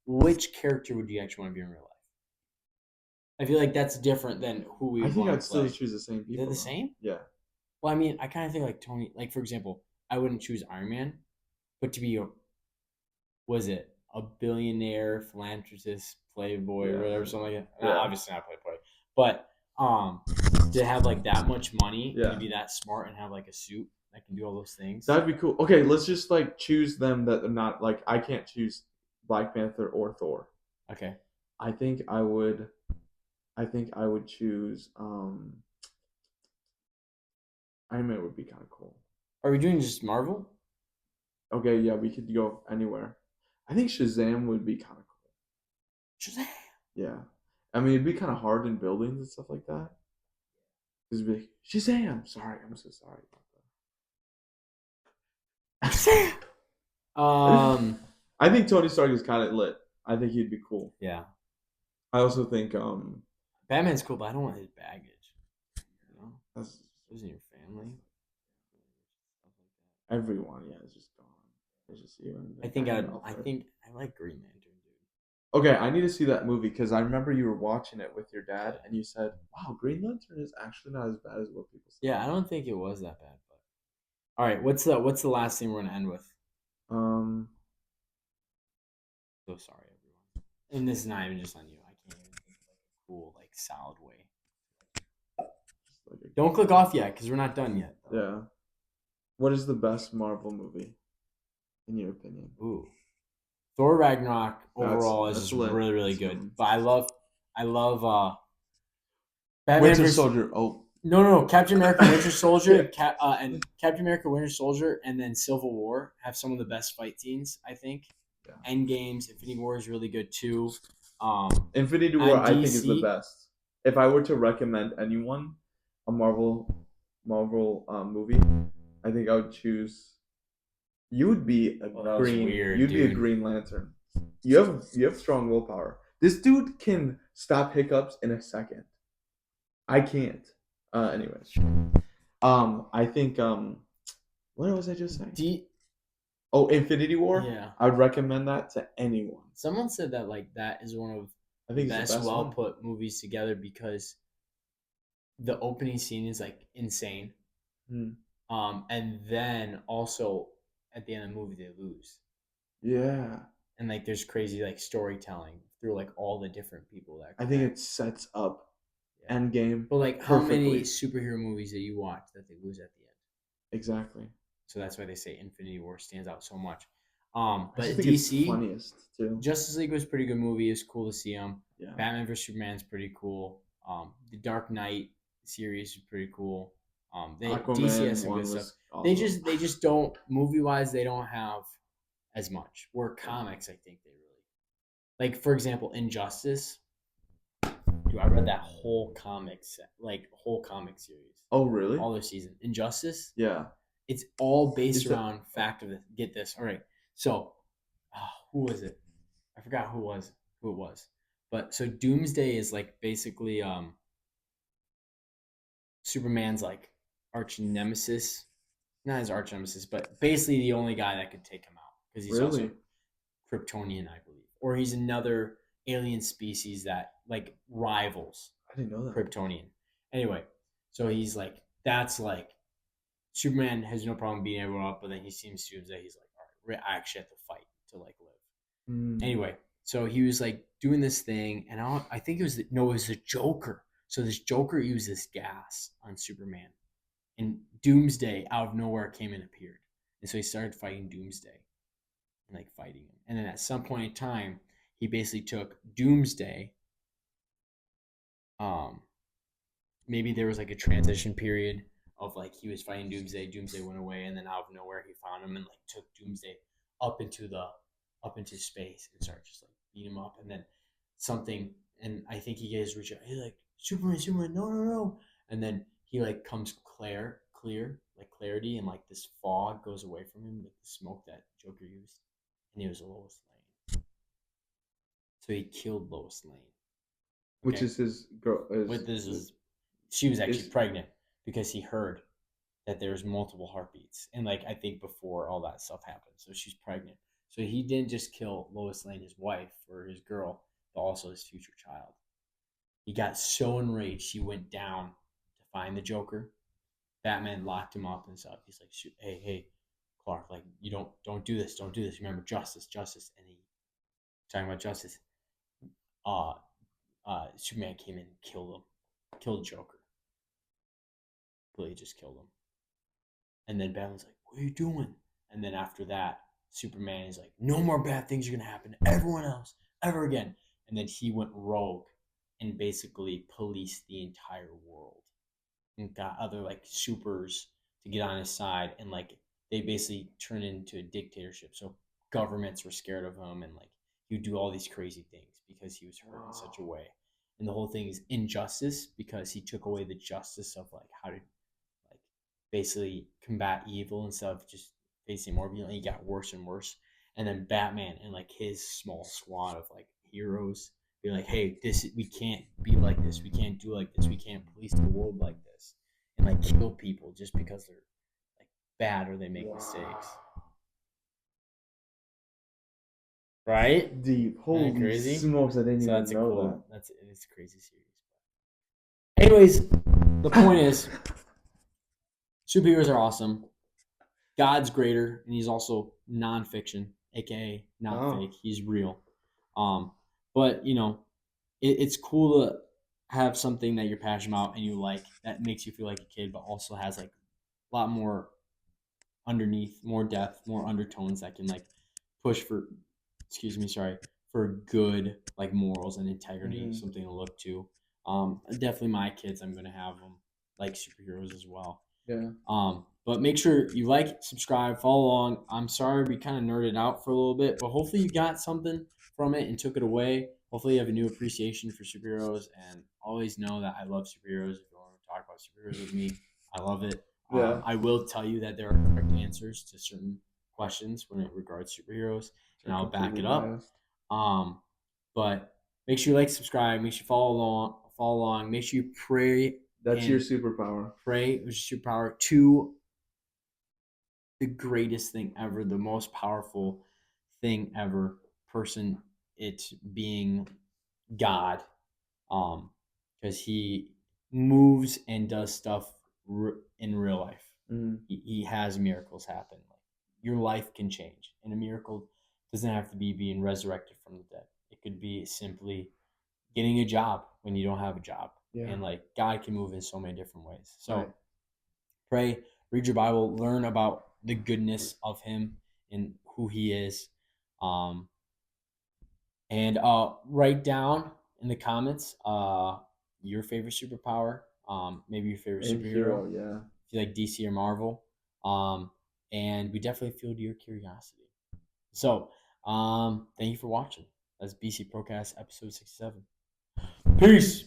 Which character would you actually want to be in real life? I feel like that's different than who we I would think want I'd to still play. choose the same people. They're the though. same? Yeah. Well, I mean, I kind of think like Tony, like for example, I wouldn't choose Iron Man, but to be was it a billionaire philanthropist playboy or whatever, something like that? Yeah. Obviously not playboy, but to have like that much money and to be that smart and have like a suit that can do all those things. That'd be cool. Okay, let's just like choose them that are not like I can't choose Black Panther or Thor. Okay. I think I would choose Iron Man would be kind of cool. Are we doing just Marvel? Okay, yeah, we could go anywhere. I think Shazam would be kind of cool. Shazam. Yeah. I mean, it'd be kind of hard in buildings and stuff like that. It'd be like, Shazam! Sorry, I'm so sorry about Shazam. I think Tony Stark is kind of lit. I think he'd be cool. Yeah. I also think Batman's cool, but I don't want his baggage. You know, that's losing your family. everyone. Yeah, it's just gone. It's just you and I think Alfred. I like Green Lantern, dude. Okay, I need to see that movie because I remember you were watching it with your dad, and you said, "Wow, Green Lantern is actually not as bad as what people say." Yeah, I don't think it was that bad, but all right. What's the last thing we're gonna end with? Um, So sorry, everyone. And this is not even just on you. I can't even think of like a cool, like solid way. like Don't click off yet because we're not done yet. yeah. What is the best Marvel movie, in your opinion? Ooh, Thor Ragnarok overall is that's just lit. really really That's good. good. But I love Batman Winter versus Soldier. Oh, no, Captain America, Winter Soldier, and Captain America, Winter Soldier, and then Civil War have some of the best fight scenes. I think. yeah. Endgame's Infinity War is really good too. Infinity War, I think, is the DC best. If I were to recommend anyone a Marvel movie, I think I would choose. You would be a Well, that was green. weird, You'd be a dude. Green Lantern. You have strong willpower. This dude can stop hiccups in a second. I can't. Anyways, I think what was I just saying? Oh, Infinity War. Yeah. I would recommend that to anyone. Someone said that like that is one of I the think it's the best best well one. put movies together because the opening scene is like insane. Hmm. And then also at the end of the movie they lose. Yeah. And like there's crazy like storytelling through like all the different people that I think it sets up yeah. Endgame. But like how many perfectly. superhero movies that you watch that they lose at the end? Exactly. So that's why they say Infinity War stands out so much. I But just think DC it's funniest too. Justice League was a pretty good movie. It's cool to see them. Yeah. Batman vs Superman is pretty cool. The Dark Knight series is pretty cool. DC has some good stuff. Awesome. They just don't movie wise. They don't have as much. Where comics, I think they really like. For example, Injustice. Dude, I read that whole comic set, like whole comic series. Oh really? All their season. Injustice. Yeah. It's all based Is that around fact of it. Get this. All right. So, who was it? I forgot who it was. But so Doomsday is like basically Superman's like arch nemesis. Not his arch nemesis, but basically the only guy that could take him out because he's also really? Kryptonian, I believe, or he's another alien species that like rivals I didn't know that. Kryptonian. Anyway, so he's like that's like Superman has no problem beating everyone up, but then he seems to that he's like, all right, I actually have to fight to like live. Mm. Anyway, so he was like doing this thing, and I think it was no, it was the Joker. So this Joker used this gas on Superman, and Doomsday out of nowhere came and appeared, and so he started fighting Doomsday and like fighting him. And then at some point in time, he basically took Doomsday. Um, Maybe there was like a transition period of like he was fighting Doomsday, Doomsday went away, and then out of nowhere he found him and like took Doomsday up into the up into space and started just like beat him up, and then something, and I think he gets reach out. He's like Superman, Superman, no, no, no, and then he like comes clear, like clarity, and like this fog goes away from him, like the smoke that Joker used, and it was Lois Lane. So he killed Lois Lane. Which Okay, is his girl? but this is she was actually Is pregnant because he heard that there's multiple heartbeats. And like I think before all that stuff happened. So she's pregnant. So he didn't just kill Lois Lane, his wife or his girl, but also his future child. He got so enraged he went down to find the Joker. Batman locked him up and stuff. He's like, hey, hey, Clark, like you don't do this, don't do this. Remember justice, justice. And he talking about justice. Uh Superman came in and killed him, killed Joker. Completely just killed him. And then Batman's like, "What are you doing?" And then after that, Superman is like, "No more bad things are gonna happen to everyone else ever again." And then he went rogue and basically policed the entire world and got other like supers to get on his side, and like they basically turned into a dictatorship. So governments were scared of him, and like he would do all these crazy things because he was hurt in such a wow. way. And the whole thing is injustice because he took away the justice of like how to like basically combat evil instead of just facing more evil. And he got worse and worse. And then Batman and like his small squad of like heroes be like, "Hey, this we can't be like this. We can't do like this. We can't police the world like this." And like kill people just because they're like bad or they make mistakes. Wow. Right? That's deep. Isn't that Holy crazy? smokes! I didn't So even that's a know that. cool. That's it's a crazy series. Anyways, the point is, superheroes are awesome. God's greater, and he's also nonfiction, aka not Oh, fake. He's real. Um, but it's cool to have something that you're passionate about and you like that makes you feel like a kid, but also has like a lot more underneath, more depth, more undertones that can like push for, excuse me, sorry, for good like morals and integrity, hmm, something to look to. Definitely my kids, I'm gonna have them like superheroes as well. yeah. But make sure you like, subscribe, follow along. I'm sorry we kind of nerded out for a little bit, but hopefully you got something from it and took it away. Hopefully you have a new appreciation for superheroes, and always know that I love superheroes. If you want to talk about superheroes with me, I love it. Yeah. I will tell you that there are correct answers to certain questions when it regards superheroes, You're and I'll back completely it up. biased. Um, but make sure you like, subscribe, make sure you follow along, Make sure you pray That's your and superpower. pray, which is your power, to the greatest thing ever, the most powerful thing ever, person, it being God, um, because he moves and does stuff in real life. Mm, He has miracles happen. Like your life can change, and a miracle doesn't have to be being resurrected from the dead. It could be simply getting a job when you don't have a job, yeah. and like God can move in so many different ways. Right. So pray, read your Bible, learn about the goodness of Him and who He is, um, and write down in the comments your favorite superpower, maybe your favorite And superhero, hero, yeah. if you like DC or Marvel, um, and we definitely fueled your curiosity. So, thank you for watching. That's BC Procast episode 67. Peace.